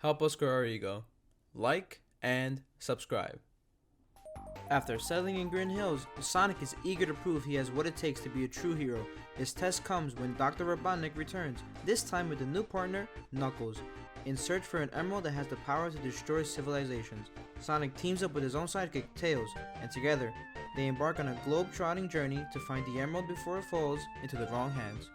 Help us grow our ego. Like and subscribe. After settling in Green Hills, Sonic is eager to prove he has what it takes to be a true hero. His test comes when Dr. Robotnik returns, this time with a new partner, Knuckles, in search for an emerald that has the power to destroy civilizations. Sonic teams up with his own sidekick, Tails, and together, they embark on a globe-trotting journey to find the emerald before it falls into the wrong hands.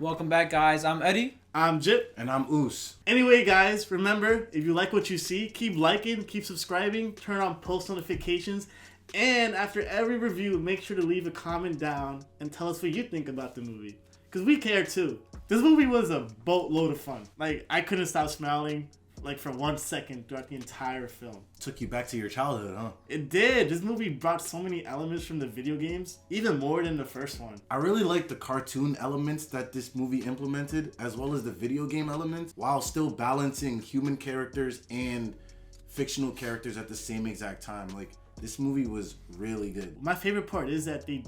Welcome back, guys. I'm Eddie. I'm Jip. And I'm Oos. Anyway, guys, remember, if you like what you see, keep liking, keep subscribing, turn on post notifications, and after every review, make sure to leave a comment down and tell us what you think about the movie. Because we care too. This movie was a boatload of fun. Like, I couldn't stop smiling, like, for 1 second throughout the entire film. Took you back to your childhood, huh? It did. This movie brought so many elements from the video games, even more than the first one. I really like the cartoon elements that this movie implemented, as well as the video game elements, while still balancing human characters and fictional characters at the same exact time. Like, this movie was really good. My favorite part is that they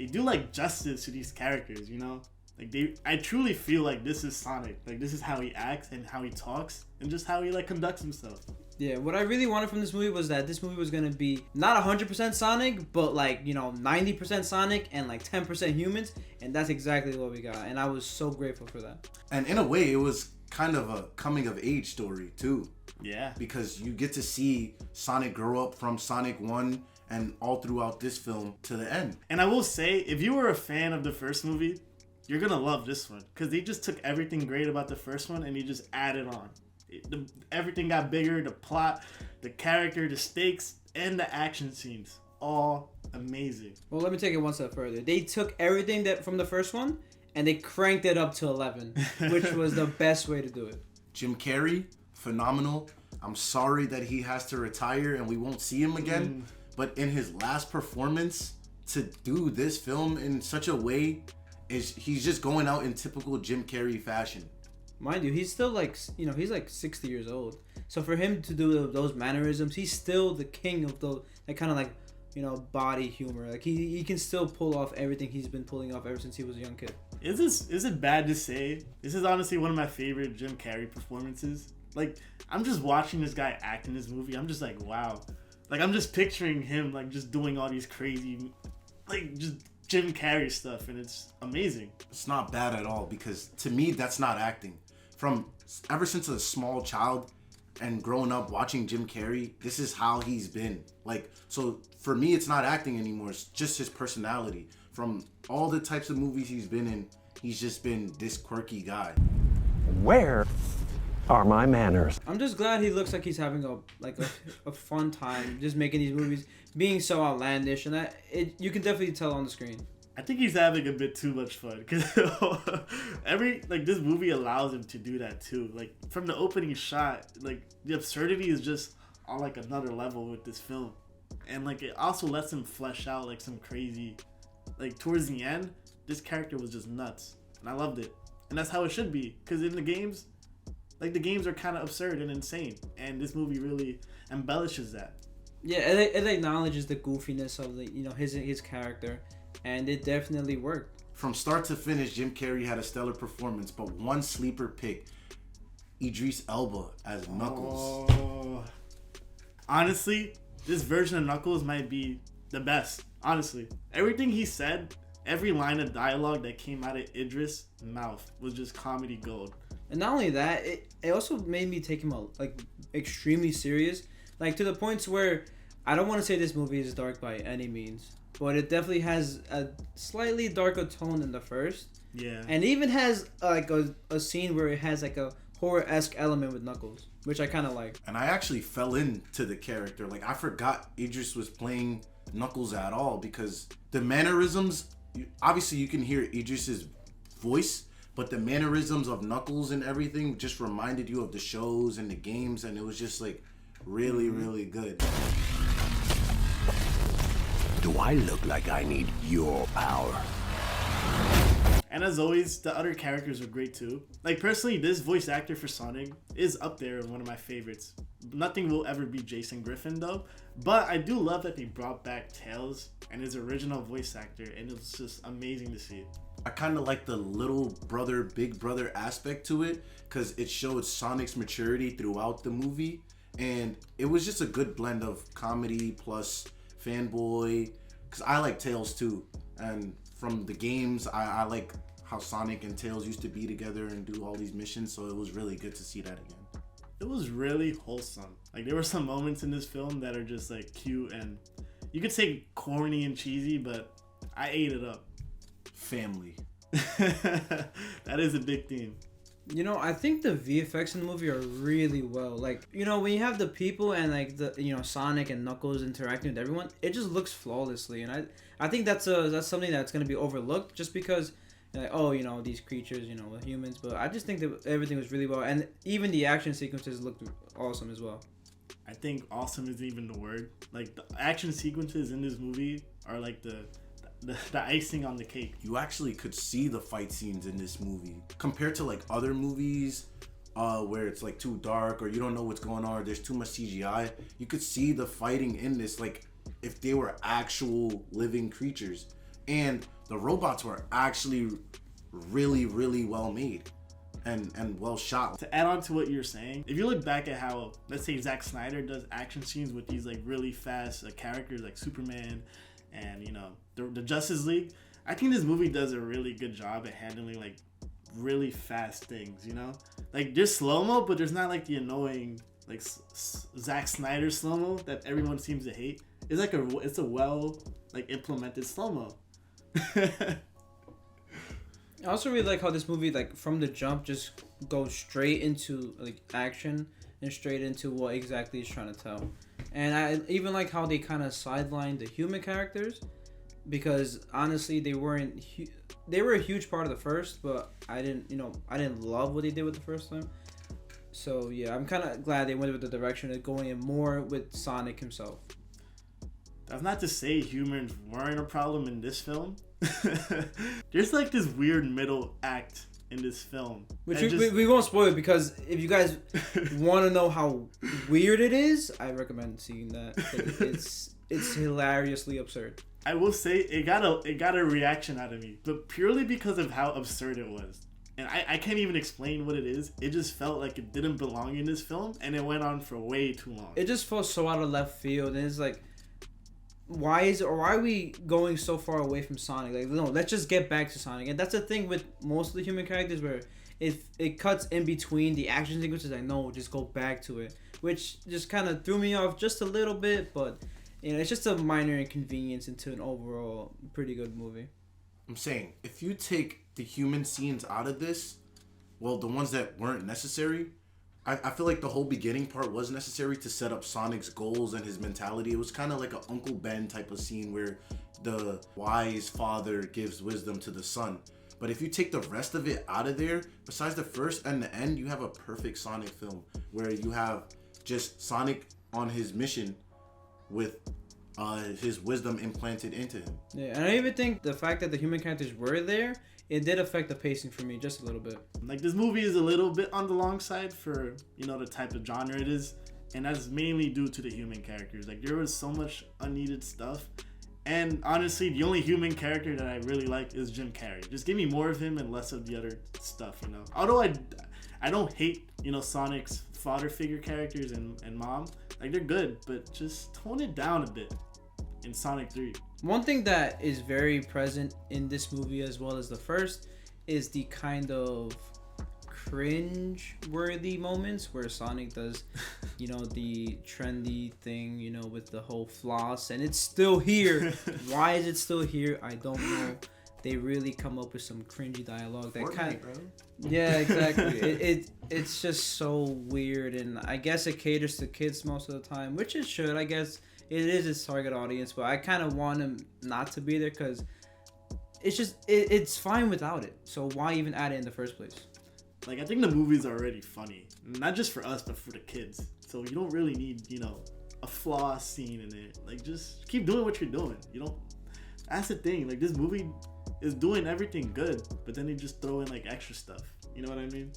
do, like, justice to these characters, you know? Like, I truly feel like this is Sonic. Like, this is how he acts and how he talks and just how he, like, conducts himself. Yeah, what I really wanted from this movie was that this movie was going to be not 100% Sonic, but, like, 90% Sonic and, like, 10% humans. And that's exactly what we got. And I was so grateful for that. And in a way, it was kind of a coming-of-age story, too. Yeah. Because you get to see Sonic grow up from Sonic 1 and all throughout this film to the end. And I will say, if you were a fan of the first movie, you're gonna love this one, because they just took everything great about the first one and they just added on. Everything got bigger, the plot, the character, the stakes, and the action scenes. All amazing. Well, let me take it one step further. They took everything that from the first one and they cranked it up to 11, which was the best way to do it. Jim Carrey, phenomenal. I'm sorry that he has to retire and we won't see him again. But in his last performance, to do this film in such a way, he's just going out in typical Jim Carrey fashion. Mind you, he's still like, he's like 60 years old. So for him to do those mannerisms, he's still the king of those, like, kind of like, body humor. Like, he can still pull off everything he's been pulling off ever since he was a young kid. Is it bad to say? This is honestly one of my favorite Jim Carrey performances. Like, I'm just watching this guy act in this movie. I'm just like, wow. Like, I'm just picturing him, like, just doing all these crazy, like, just Jim Carrey stuff, and it's amazing. It's not bad at all, because to me, that's not acting. From ever since a small child and growing up watching Jim Carrey, this is how he's been. Like, so for me, it's not acting anymore. It's just his personality. From all the types of movies he's been in, he's just been this quirky guy. Where are my manners? I'm just glad he looks like he's having a fun time just making these movies, being so outlandish, and you can definitely tell on the screen. I think he's having a bit too much fun, because this movie allows him to do that too. Like, from the opening shot, like, the absurdity is just on, like, another level with this film, and, like, it also lets him flesh out, like, some crazy, like, towards the end, this character was just nuts, and I loved it, and that's how it should be, because in the games, like, the games are kind of absurd and insane, and this movie really embellishes that. Yeah, it acknowledges the goofiness of his character, and it definitely worked. From start to finish, Jim Carrey had a stellar performance, but one sleeper pick, Idris Elba as Knuckles. Oh. Honestly, this version of Knuckles might be the best. Honestly, everything he said, every line of dialogue that came out of Idris' mouth was just comedy gold. And not only that, it also made me take him extremely serious, like, to the points where I don't want to say this movie is dark by any means, but it definitely has a slightly darker tone than the first. Yeah. And even has like a scene where it has like a horror-esque element with Knuckles, which I kind of like. And I actually fell into the character. Like, I forgot Idris was playing Knuckles at all, because the mannerisms, obviously you can hear Idris's voice, but the mannerisms of Knuckles and everything just reminded you of the shows and the games, and it was just like really, really good. Do I look like I need your power? And as always, the other characters are great too. Like personally, this voice actor for Sonic is up there and one of my favorites. Nothing will ever be Jason Griffin though. But I do love that they brought back Tails and his original voice actor, and it was just amazing to see. I kind of like the little brother, big brother aspect to it because it showed Sonic's maturity throughout the movie. And it was just a good blend of comedy plus fanboy. Because I like Tails too. And from the games, I like how Sonic and Tails used to be together and do all these missions. So it was really good to see that again. It was really wholesome. Like there were some moments in this film that are just like cute and you could say corny and cheesy, but I ate it up. Family. That is a big theme. You know, I think the VFX in the movie are really well. Like, you know, when you have the people and like the, you know, Sonic and Knuckles interacting with everyone, it just looks flawlessly. And I think that's something that's gonna be overlooked just because, like, oh, you know, these creatures, you know, humans. But I just think that everything was really well, and even the action sequences looked awesome as well. I think awesome isn't even the word. Like the action sequences in this movie are like the icing on the cake. You actually could see the fight scenes in this movie compared to like other movies where it's like too dark or you don't know what's going on or there's too much CGI. You could see the fighting in this like if they were actual living creatures, and the robots were actually really, really well made and well shot. To add on to what you're saying, if you look back at how, let's say, Zack Snyder does action scenes with these like really fast characters like Superman and, you know, the Justice League, I think this movie does a really good job at handling like really fast things, you know? Like there's slow-mo, but there's not like the annoying like Zack Snyder slow-mo that everyone seems to hate. It's like it's a well like implemented slow-mo. I also really like how this movie, like, from the jump, just goes straight into like action and straight into what exactly it's trying to tell. And I even like how they kind of sidelined the human characters, because honestly they weren't they were a huge part of the first, but I didn't love what they did with the first time. So yeah, I'm kind of glad they went with the direction of going in more with Sonic himself. That's not to say humans weren't a problem in this film. There's like this weird middle act in this film. Which we won't spoil it, because if you guys want to know how weird it is, I recommend seeing that. It's hilariously absurd. I will say it got a reaction out of me, but purely because of how absurd it was. And I can't even explain what it is. It just felt like it didn't belong in this film, and it went on for way too long. It just felt so out of left field, and it's like, why are we going so far away from Sonic? Like, no, let's just get back to Sonic. And that's the thing with most of the human characters, where it cuts in between the action sequences. Like, no, just go back to it, which just kind of threw me off just a little bit. But you know, it's just a minor inconvenience into an overall pretty good movie. I'm saying, if you take the human scenes out of this, well, the ones that weren't necessary, I feel like the whole beginning part was necessary to set up Sonic's goals and his mentality. It was kind of like an Uncle Ben type of scene where the wise father gives wisdom to the son. But if you take the rest of it out of there, besides the first and the end, you have a perfect Sonic film where you have just Sonic on his mission with his wisdom implanted into him. Yeah, and I even think the fact that the human characters were there, it did affect the pacing for me just a little bit. Like, this movie is a little bit on the long side for, you know, the type of genre it is, and that's mainly due to the human characters. Like, there was so much unneeded stuff, and honestly, the only human character that I really like is Jim Carrey. Just give me more of him and less of the other stuff, you know. Although I don't hate, you know, Sonic's father figure characters and mom. Like, they're good, but just tone it down a bit in Sonic 3. One thing that is very present in this movie as well as the first is the kind of cringe-worthy moments where Sonic does, you know, the trendy thing, you know, with the whole floss, and it's still here. Why is it still here? I don't know. They really come up with some cringy dialogue that kind of, yeah, exactly. It's just so weird, and I guess it caters to kids most of the time, which it should. I guess it is its target audience, but I kind of want them not to be there because it's just it's fine without it. So why even add it in the first place? Like, I think the movie's already funny, not just for us, but for the kids. So you don't really need, you know, a floss scene in it. Like, just keep doing what you're doing. You don't. That's the thing. Like, this movie is doing everything good, but then they just throw in like extra stuff. You know what I mean?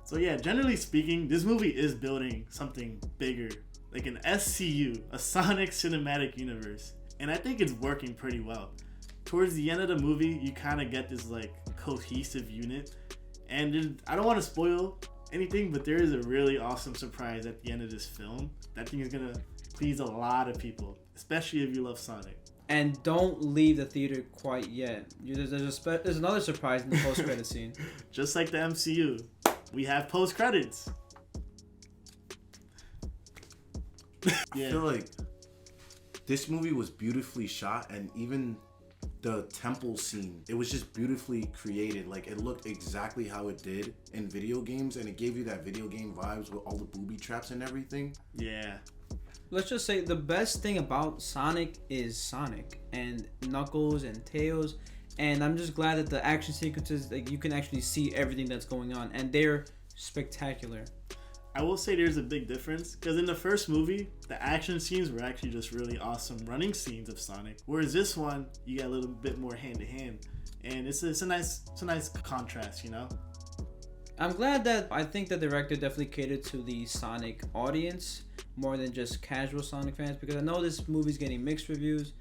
So yeah, generally speaking, this movie is building something bigger, like an SCU, a Sonic Cinematic Universe, and I think it's working pretty well. Towards the end of the movie, you kind of get this like cohesive unit, and I don't want to spoil anything, but there is a really awesome surprise at the end of this film that I think is gonna please a lot of people, especially if you love Sonic. And don't leave the theater quite yet. There's another surprise in the post-credit scene. Just like the MCU, we have post-credits. I feel like this movie was beautifully shot, and even the temple scene, it was just beautifully created. Like, it looked exactly how it did in video games, and it gave you that video game vibes with all the booby traps and everything. Yeah. Let's just say the best thing about Sonic is Sonic and Knuckles and Tails, and I'm just glad that the action sequences, like, you can actually see everything that's going on, and they're spectacular. I will say there's a big difference, because in the first movie, the action scenes were actually just really awesome running scenes of Sonic, whereas this one, you get a little bit more hand to hand, and it's a nice contrast, you know. I'm glad that I think the director definitely catered to the Sonic audience more than just casual Sonic fans, because I know this movie's getting mixed reviews,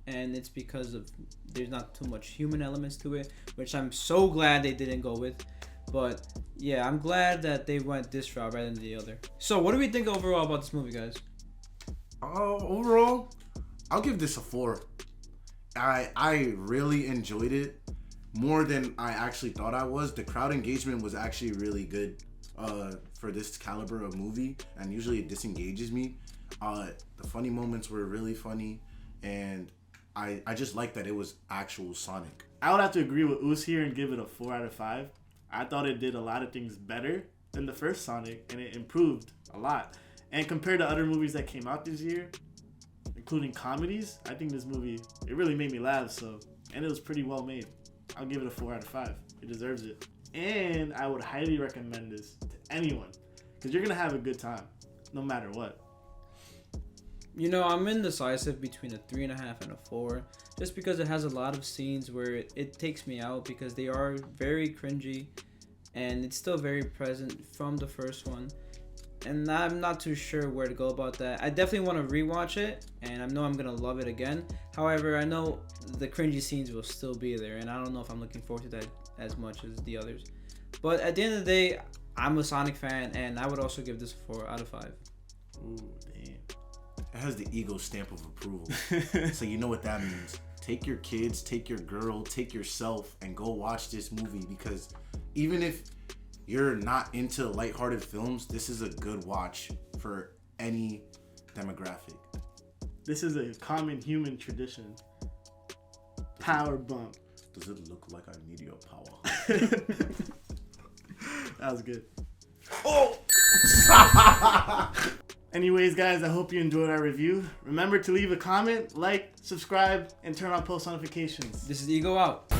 and it's because of there's not too much human elements to it, which I'm so glad they didn't go with. But yeah, I'm glad that they went this route rather than the other. So what do we think overall about this movie, guys? Overall, I'll give this a 4. I really enjoyed it more than I actually thought I was. The crowd engagement was actually really good for this caliber of movie, and usually it disengages me. The funny moments were really funny, and I just like that it was actual Sonic. I would have to agree with Oos here and give it a 4 out of 5. I thought it did a lot of things better than the first Sonic, and it improved a lot. And compared to other movies that came out this year, including comedies, I think this movie, it really made me laugh, and it was pretty well made. I'll give it a 4 out of 5. It deserves it. And I would highly recommend this to anyone, because you're going to have a good time, no matter what. You know, I'm indecisive between a 3.5 and a 4, just because it has a lot of scenes where it takes me out because they are very cringy, and it's still very present from the first one. And I'm not too sure where to go about that. I definitely want to rewatch it, and I know I'm gonna love it again. However, I know the cringy scenes will still be there, and I don't know if I'm looking forward to that as much as the others. But at the end of the day, I'm a Sonic fan, and I would also give this a 4 out of 5. Ooh, damn. It has the ego stamp of approval. So you know what that means. Take your kids, take your girl, take yourself, and go watch this movie, because even if you're not into lighthearted films, this is a good watch for any demographic. This is a common human tradition. Power bump. Does it look like I need your power? That was good. Oh! Anyways, guys, I hope you enjoyed our review. Remember to leave a comment, like, subscribe, and turn on post notifications. This is Ego out.